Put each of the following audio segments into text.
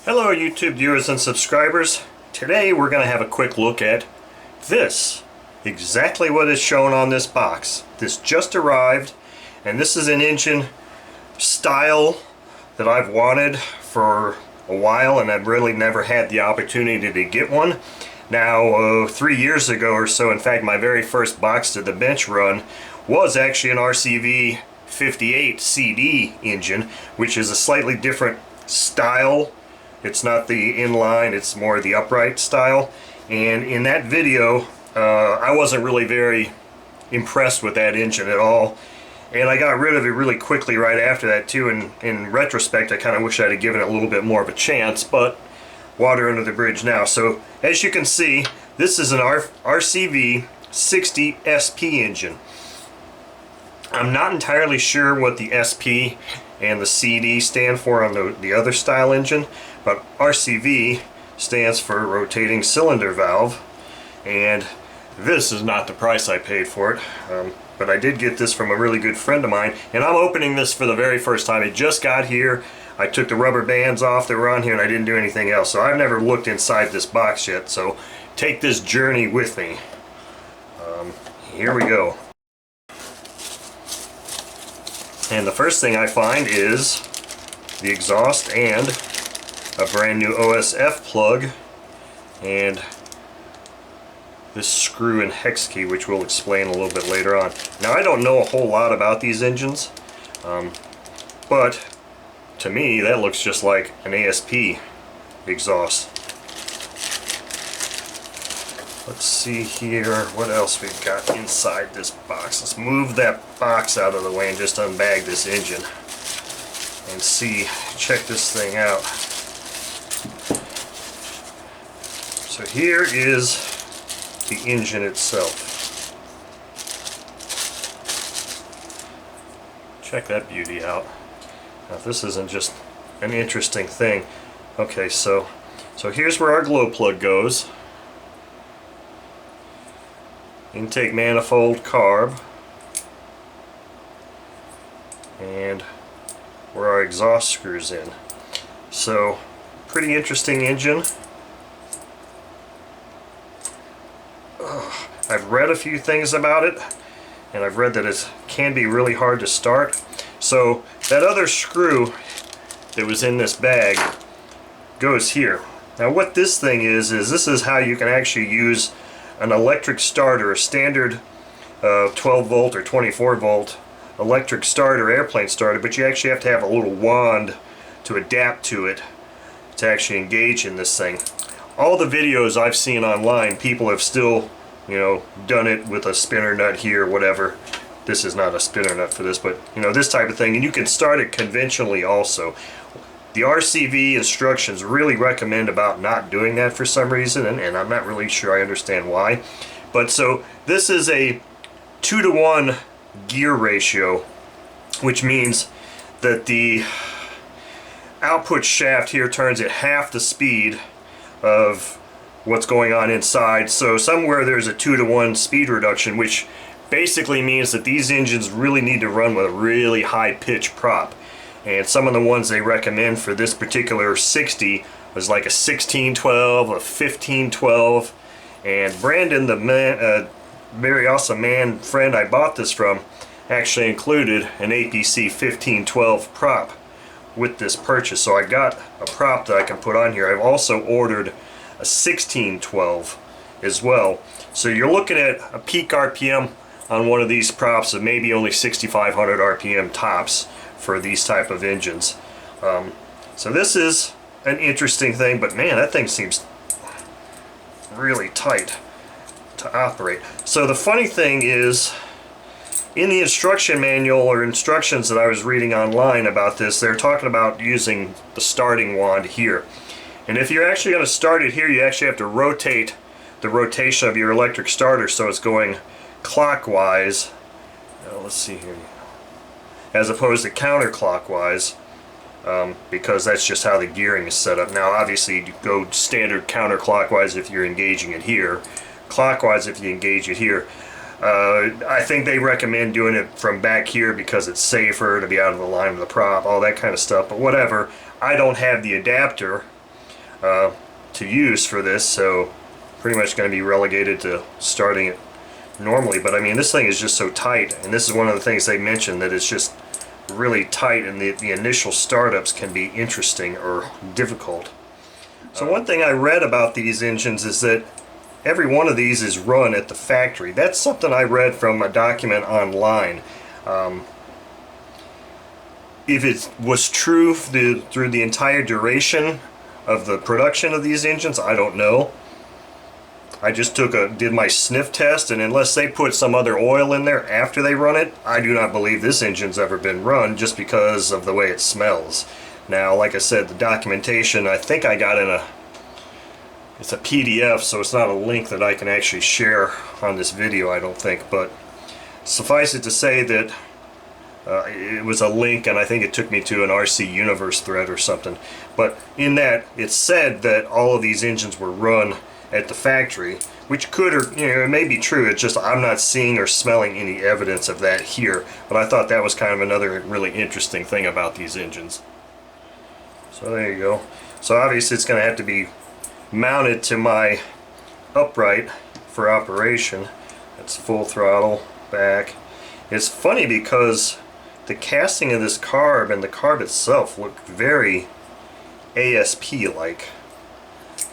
Hello YouTube viewers and subscribers. Today we're going to have a quick look at this. Exactly what is shown on this box. This just arrived, and this is an engine style that I've wanted for a while, and I've really never had the opportunity to get one. Now 3 years ago or so, in fact my very first box to the bench run was actually an RCV 58 CD engine, which is a slightly different style. It's not the inline, it's more the upright style. And in that video, I wasn't really very impressed with that engine at all. And I got rid of it really quickly right after that too. And in retrospect, I kind of wish I'd have given it a little bit more of a chance, but water under the bridge now. So as you can see, this is an RCV 60 SP engine. I'm not entirely sure what the SP and the CD stand for on the other style engine, but RCV stands for rotating cylinder valve, and this is not the price I paid for it, but I did get this from a really good friend of mine, and I'm opening this for the very first time. It just got here. I took the rubber bands off that were on here and I didn't do anything else, so I've never looked inside this box yet, so take this journey with me. Here we go. And the first thing I find is the exhaust and a brand new OSF plug and this screw and hex key, which we'll explain a little bit later on. Now I don't know a whole lot about these engines, but to me that looks just like an ASP exhaust. Let's see here what else we've got inside this box. Let's move that box out of the way and just unbag this engine and check this thing out. So here is the engine itself. Check that beauty out. Now this isn't just an interesting thing. Okay, so here's where our glow plug goes. Intake manifold carb, and where our exhaust screws in. So pretty interesting engine. I've read a few things about it, and I've read that it can be really hard to start. So that other screw that was in this bag goes here. Now what this thing is this is how you can actually use an electric starter, a standard 12 volt or 24 volt electric starter, airplane starter, but you actually have to have a little wand to adapt to it to actually engage in this thing. All the videos I've seen online, people have still, done it with a spinner nut here, whatever. This is not a spinner nut for this, but this type of thing, and you can start it conventionally also. The RCV instructions really recommend about not doing that for some reason, and I'm not really sure I understand why. But so this is a 2-to-1 gear ratio, which means that the output shaft here turns at half the speed of what's going on inside. So somewhere there's a 2-to-1 speed reduction, which basically means that these engines really need to run with a really high pitch prop. And some of the ones they recommend for this particular 60 was like a 1612, a 1512, and Brandon, the very awesome friend I bought this from, actually included an APC 1512 prop with this purchase. So I got a prop that I can put on here. I've also ordered a 1612 as well. So you're looking at a peak RPM on one of these props of maybe only 6,500 RPM tops for these type of engines. So this is an interesting thing, but man, that thing seems really tight to operate. So the funny thing is, in the instruction manual or instructions that I was reading online about this, they're talking about using the starting wand here. And if you're actually going to start it here, you actually have to rotate the rotation of your electric starter so it's going clockwise. Let's see here. As opposed to counterclockwise, because that's just how the gearing is set up. Now obviously you go standard counterclockwise if you're engaging it here, clockwise if you engage it here. I think they recommend doing it from back here because it's safer to be out of the line of the prop, all that kind of stuff, but whatever. I don't have the adapter to use for this, so pretty much going to be relegated to starting it normally. But I mean, this thing is just so tight, and this is one of the things they mentioned, that it's just really tight, and the initial startups can be interesting or difficult. So one thing I read about these engines is that every one of these is run at the factory. That's something I read from a document online. If it was true through the entire duration of the production of these engines, I don't know. I just did my sniff test, and unless they put some other oil in there after they run it, I do not believe this engine's ever been run, just because of the way it smells. Now, like I said, the documentation, I think I got in it's a PDF, so it's not a link that I can actually share on this video, I don't think, but suffice it to say that it was a link, and I think it took me to an RC Universe thread or something. But in that, it said that all of these engines were run at the factory, which could, or it may be true. It's just I'm not seeing or smelling any evidence of that here. But I thought that was kind of another really interesting thing about these engines. So there you go. So obviously it's going to have to be mounted to my upright for operation. It's full throttle back. It's funny because the casting of this carb and the carb itself look very ASP-like,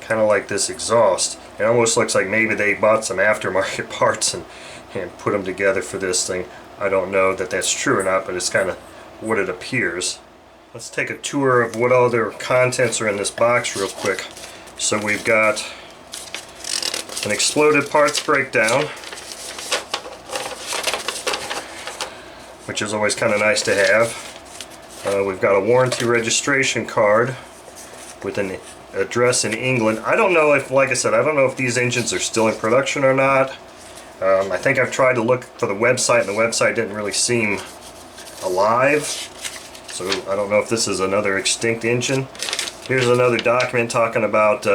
kind of like this exhaust. It almost looks like maybe they bought some aftermarket parts and put them together for this thing. I don't know that that's true or not, but it's kind of what it appears. Let's take a tour of what other contents are in this box real quick. So we've got an exploded parts breakdown, which is always kind of nice to have. We've got a warranty registration card with an address in England. I don't know if, like I said, I don't know if these engines are still in production or not. I think I've tried to look for the website, and the website didn't really seem alive. So I don't know if this is another extinct engine. Here's another document talking about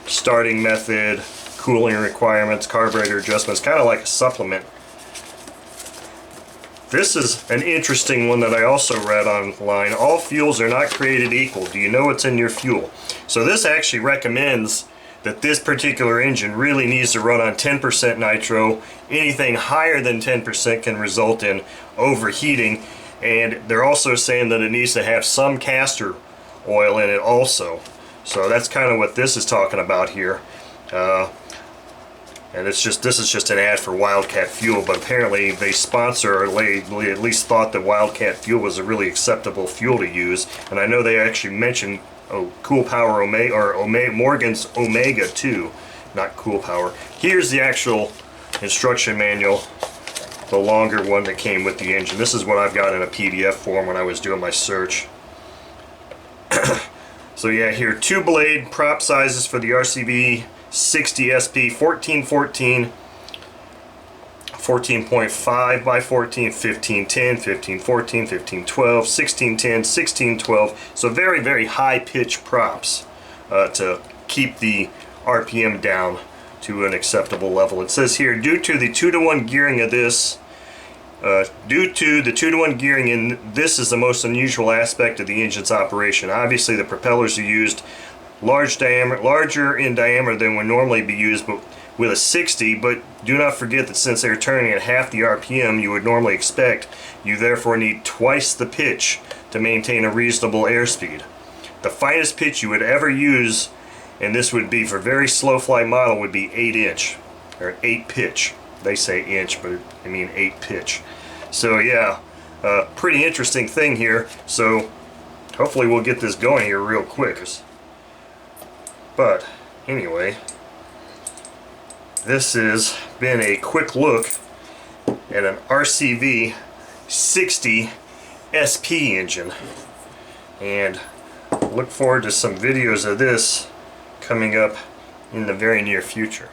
starting method, cooling requirements, carburetor adjustments, kind of like a supplement. This is an interesting one that I also read online. All fuels are not created equal. Do you know what's in your fuel? So this actually recommends that this particular engine really needs to run on 10% nitro. Anything higher than 10% can result in overheating. And they're also saying that it needs to have some castor oil in it also. So that's kind of what this is talking about here. And this is just an ad for Wildcat Fuel, but apparently they sponsor, or they at least thought that Wildcat Fuel was a really acceptable fuel to use. And I know they actually mentioned Cool Power Omega, or Morgan's Omega too, not Cool Power. Here's the actual instruction manual, the longer one that came with the engine. This is what I've got in a PDF form when I was doing my search. So yeah, here, 2-blade prop sizes for the RCV 60 SP, 1414, 14.5 by 14, 1510, 1514, 1512, 1610, 1612. So very, very high pitch props to keep the RPM down to an acceptable level. It says here, due to the 2-to-1 gearing of this, due to the 2-to-1 gearing in this is the most unusual aspect of the engine's operation. Obviously the propellers are used larger in diameter than would normally be used, but with a 60, but do not forget that since they're turning at half the RPM you would normally expect, you therefore need twice the pitch to maintain a reasonable airspeed. The finest pitch you would ever use, and this would be for very slow flight model, would be 8 inch, or 8 pitch. They say inch, but I mean 8 pitch. So yeah, pretty interesting thing here. So hopefully we'll get this going here real quick. But anyway, this has been a quick look at an RCV 60 SP engine, and look forward to some videos of this coming up in the very near future.